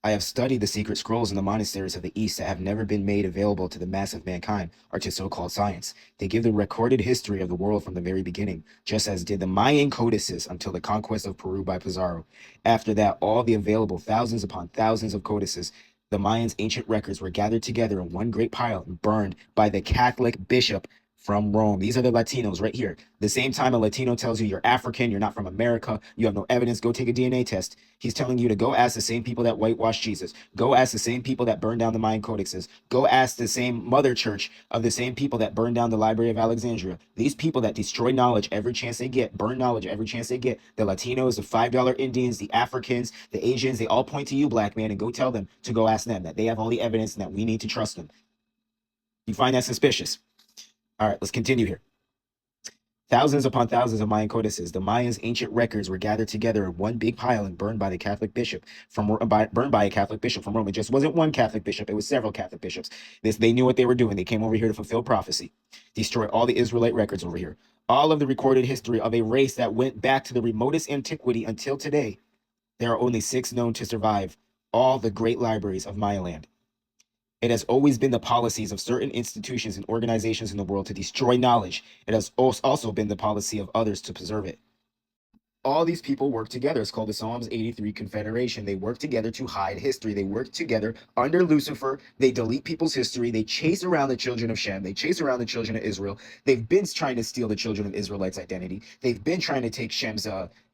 I have studied the secret scrolls in the monasteries of the East that have never been made available to the mass of mankind or to so-called science. They give the recorded history of the world from the very beginning, just as did the Mayan codices until the conquest of Peru by Pizarro. After that, all the available thousands upon thousands of codices, the Mayans' ancient records, were gathered together in one great pile and burned by the Catholic bishop from Rome. These are the Latinos right here. The same time a Latino tells you you're African, you're not from America, you have no evidence, go take a DNA test. He's telling you to go ask the same people that whitewashed Jesus. Go ask the same people that burned down the Mayan codices. Go ask the same mother church of the same people that burned down the Library of Alexandria. These people that destroy knowledge every chance they get, burn knowledge every chance they get. The Latinos, the $5 Indians, the Africans, the Asians, they all point to you, black man, and go tell them to go ask them that they have all the evidence and that we need to trust them. You find that suspicious? All right, let's continue here. Thousands upon thousands of Mayan codices, the Mayans' ancient records, were gathered together in one big pile and burned by the Catholic bishop burned by a Catholic bishop from Rome. It just wasn't one Catholic bishop; it was several Catholic bishops. They knew what they were doing. They came over here to fulfill prophecy, destroy all the Israelite records over here, all of the recorded history of a race that went back to the remotest antiquity until today. There are only 6 known to survive all the great libraries of Maya land. It has always been the policies of certain institutions and organizations in the world to destroy knowledge. It has also been the policy of others to preserve it. All these people work together. It's called the Psalms 83 confederation. They work together to hide history. They work together under Lucifer. They delete people's history. They chase around the children of Shem. They chase around the children of Israel. They've been trying to steal the children of Israelites' identity. They've been trying to take Shem's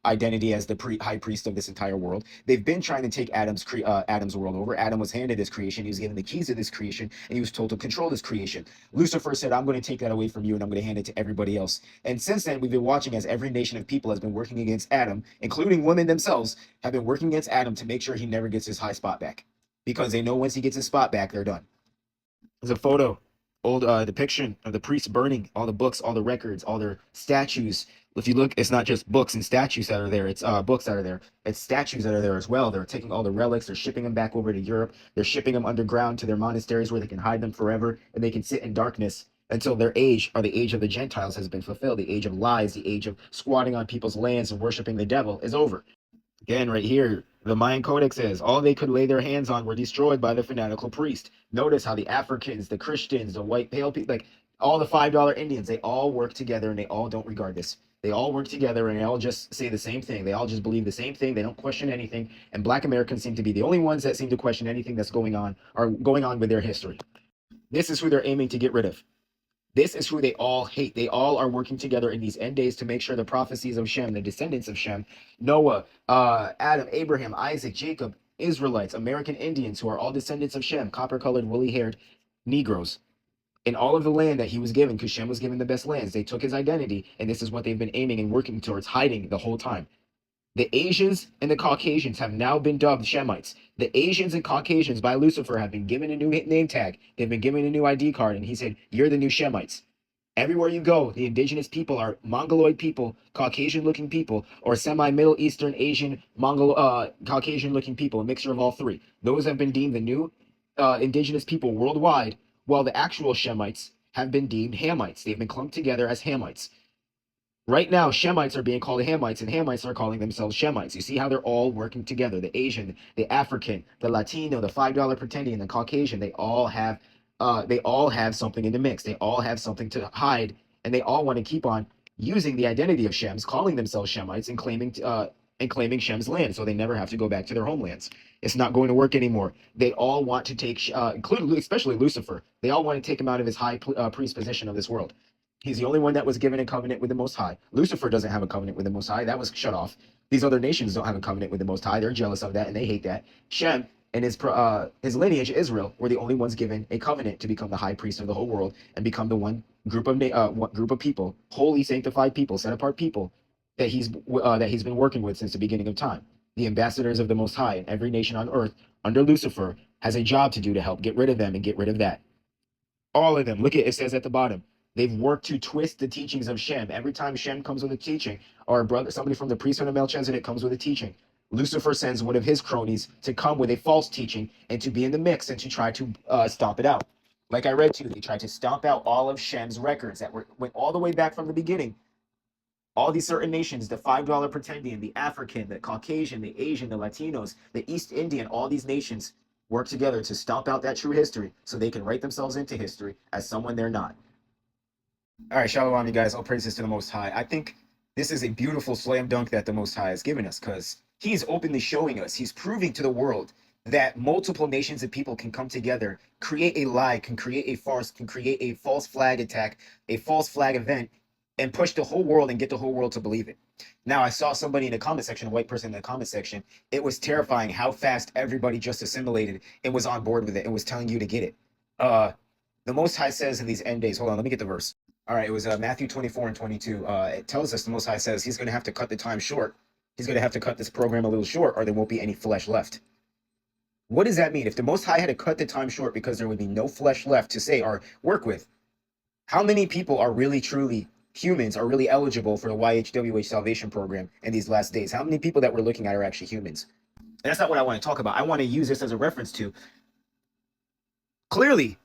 identity as the high priest of this entire world. They've been trying to take Adam's world over. Adam was handed this creation. He was given the keys to this creation, and he was told to control this creation. Lucifer said, I'm going to take that away from you, and I'm going to hand it to everybody else. And since then, we've been watching as every nation of people has been working against Adam, including women themselves, have been working against Adam to make sure he never gets his high spot back. Because they know once he gets his spot back, they're done. There's a photo, old depiction of the priests burning all the books, all the records, all their statues. If you look, it's not just books and statues that are there. It's books that are there. It's statues that are there as well. They're taking all the relics. They're shipping them back over to Europe. They're shipping them underground to their monasteries where they can hide them forever and they can sit in darkness until their age, or the age of the Gentiles, has been fulfilled. The age of lies, the age of squatting on people's lands and worshiping the devil is over. Again, right here, the Mayan Codex says all they could lay their hands on were destroyed by the fanatical priest. Notice how the Africans, the Christians, the white pale people, like all the $5 Indians, they all work together and they all don't regard this. They all work together and they all just say the same thing. They all just believe the same thing. They don't question anything. And Black Americans seem to be the only ones that seem to question anything that's going on or going on with their history. This is who they're aiming to get rid of. This is who they all hate. They all are working together in these end days to make sure the prophecies of Shem, the descendants of Shem, Noah, Adam, Abraham, Isaac, Jacob, Israelites, American Indians, who are all descendants of Shem, copper-colored, woolly-haired Negroes, in all of the land that he was given, because Shem was given the best lands. They took his identity, and this is what they've been aiming and working towards, hiding the whole time. The Asians and the Caucasians have now been dubbed Shemites. The Asians and Caucasians by Lucifer have been given a new name tag. They've been given a new ID card, and he said, you're the new Shemites. Everywhere you go, the indigenous people are Mongoloid people, Caucasian-looking people, or semi-Middle Eastern, Asian, Mongol, Caucasian-looking people, a mixture of all three. Those have been deemed the new indigenous people worldwide, while the actual Shemites have been deemed Hamites. They've been clumped together as Hamites. Right now, Shemites are being called Hamites, and Hamites are calling themselves Shemites. You see how they're all working together. The Asian, the African, the Latino, the $5 pretendian, the Caucasian, they all have something in the mix. They all have something to hide, and they all want to keep on using the identity of Shems, calling themselves Shemites, and claiming Shem's land, so they never have to go back to their homelands. It's not going to work anymore. They all want to take, including especially Lucifer, they all want to take him out of his high priest position of this world. He's the only one that was given a covenant with the Most High. Lucifer doesn't have a covenant with the Most High. That was shut off. These other nations don't have a covenant with the Most High. They're jealous of that, and they hate that. Shem and his lineage, Israel, were the only ones given a covenant to become the high priest of the whole world and become the one group of people, holy, sanctified people, set apart people that he's been working with since the beginning of time. The ambassadors of the Most High, and every nation on earth under Lucifer has a job to do to help get rid of them and get rid of that. All of them. Look at it says at the bottom. They've worked to twist the teachings of Shem. Every time Shem comes with a teaching, or a brother, somebody from the priesthood of Melchizedek comes with a teaching, Lucifer sends one of his cronies to come with a false teaching and to be in the mix and to try to stomp it out. Like I read to you, they tried to stomp out all of Shem's records that went all the way back from the beginning. All these certain nations, the $5 pretendian, the African, the Caucasian, the Asian, the Latinos, the East Indian, all these nations work together to stomp out that true history so they can write themselves into history as someone they're not. All right, shalom, you guys. All praises to the Most High. I think this is a beautiful slam dunk that the Most High has given us because he's openly showing us, he's proving to the world that multiple nations of people can come together, create a lie, can create a farce, can create a false flag attack, a false flag event, and push the whole world and get the whole world to believe it. Now, I saw somebody in the comment section, a white person in the comment section. It was terrifying how fast everybody just assimilated and was on board with it and was telling you to get it. The Most High says in these end days, hold on, let me get the verse. All right, it was Matthew 24 and 22. It tells us the Most High says he's going to have to cut the time short. He's going to have to cut this program a little short or there won't be any flesh left. What does that mean? If the Most High had to cut the time short because there would be no flesh left to say or work with, how many people are really, truly humans, are really eligible for the YHWH salvation program in these last days? How many people that we're looking at are actually humans? And that's not what I want to talk about. I want to use this as a reference to, clearly,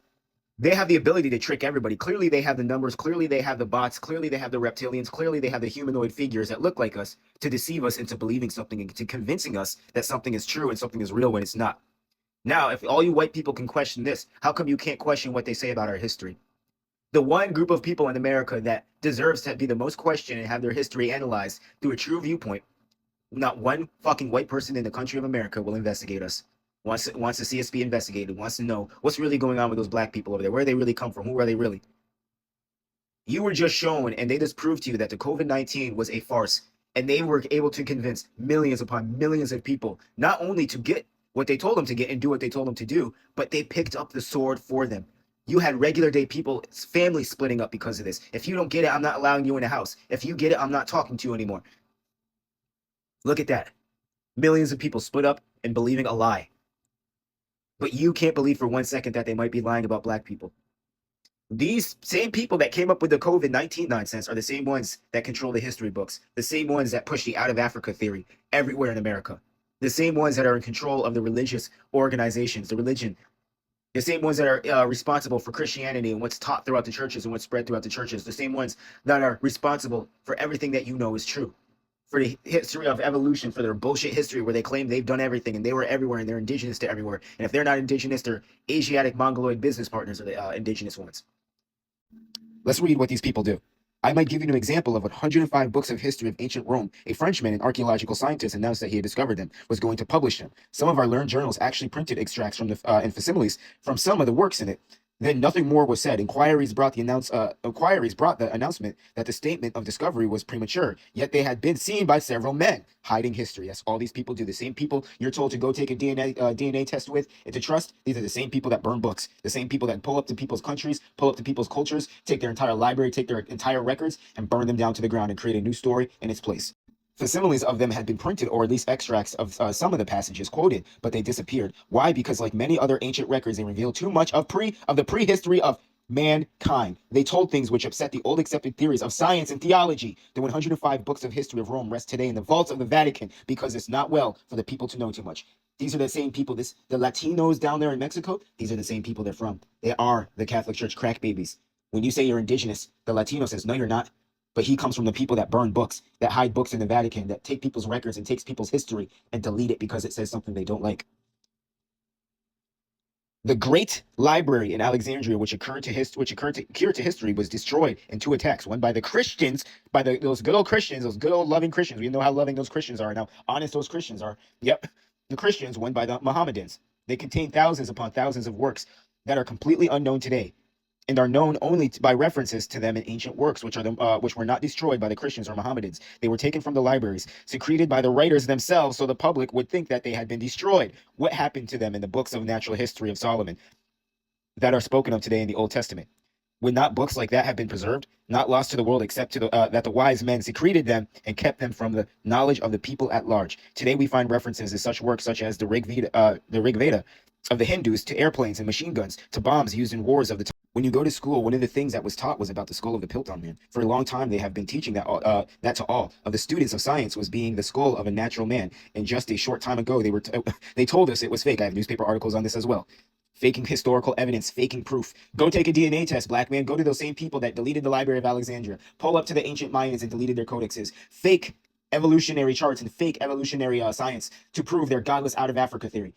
they have the ability to trick everybody. Clearly, they have the numbers. Clearly, they have the bots. Clearly, they have the reptilians. Clearly, they have the humanoid figures that look like us to deceive us into believing something and to convincing us that something is true and something is real when it's not. Now, if all you white people can question this, how come you can't question what they say about our history? The one group of people in America that deserves to be the most questioned and have their history analyzed through a true viewpoint, not one fucking white person in the country of America will investigate us. Wants to see us be investigated, wants to know what's really going on with those black people over there, where they really come from, who are they really? You were just shown, and they just proved to you that the COVID-19 was a farce, and they were able to convince millions upon millions of people, not only to get what they told them to get and do what they told them to do, but they picked up the sword for them. You had regular day people, families splitting up because of this. If you don't get it, I'm not allowing you in the house. If you get it, I'm not talking to you anymore. Look at that. Millions of people split up and believing a lie. But you can't believe for 1 second that they might be lying about black people. These same people that came up with the COVID-19 nonsense are the same ones that control the history books, the same ones that push the out of Africa theory everywhere in America, the same ones that are in control of the religious organizations, the religion, the same ones that are responsible for Christianity and what's taught throughout the churches and what's spread throughout the churches, the same ones that are responsible for everything that you know is true, for the history of evolution, for their bullshit history where they claim they've done everything and they were everywhere and they're indigenous to everywhere. And if they're not indigenous, they're Asiatic Mongoloid business partners are the indigenous ones. Let's read what these people do. I might give you an example of 105 books of history of ancient Rome. A Frenchman, an archaeological scientist, announced that he had discovered them, was going to publish them. Some of our learned journals actually printed extracts from the and facsimiles from some of the works in it. Then nothing more was said. Inquiries brought the announcement that the statement of discovery was premature, yet they had been seen by several men, hiding history. That's all these people do. The same people you're told to go take a DNA test with and to trust, these are the same people that burn books, the same people that pull up to people's countries, pull up to people's cultures, take their entire library, take their entire records, and burn them down to the ground and create a new story in its place. Facsimiles of them had been printed, or at least extracts of some of the passages quoted, but they disappeared. Why? Because like many other ancient records, they reveal too much of the prehistory of mankind. They told things which upset the old accepted theories of science and theology. The 105 books of history of Rome rest today in the vaults of the Vatican because it's not well for the people to know too much. These are the same people, the Latinos down there in Mexico, these are the same people they're from. They are the Catholic Church crack babies. When you say you're indigenous, the Latino says, no, you're not. But he comes from the people that burn books, that hide books in the Vatican, that take people's records and takes people's history and delete it because it says something they don't like. The Great Library in Alexandria, which occurred to history, was destroyed in 2 attacks. One by the Christians, by those good old Christians, those good old loving Christians. We know how loving those Christians are and how honest those Christians are. Yep, the Christians. One by the Mohammedans. They contain thousands upon thousands of works that are completely unknown today, and are known only by references to them in ancient works, which were not destroyed by the Christians or Mohammedans. They were taken from the libraries, secreted by the writers themselves, so the public would think that they had been destroyed. What happened to them in the books of natural history of Solomon that are spoken of today in the Old Testament? Would not books like that have been preserved, not lost to the world, except to that the wise men secreted them and kept them from the knowledge of the people at large? Today we find references to such works such as the Rig Veda of the Hindus, to airplanes and machine guns, to bombs used in wars of the time. When you go to school, one of the things that was taught was about the skull of the Piltdown man. For a long time, they have been teaching that that to all of the students of science was being the skull of a natural man. And just a short time ago, they told us it was fake. I have newspaper articles on this as well. faking historical evidence, faking proof. Go take a DNA test, black man. Go to those same people that deleted the Library of Alexandria. Pull up to the ancient Mayans and deleted their codexes. Fake evolutionary charts and fake evolutionary science to prove their godless out of Africa theory.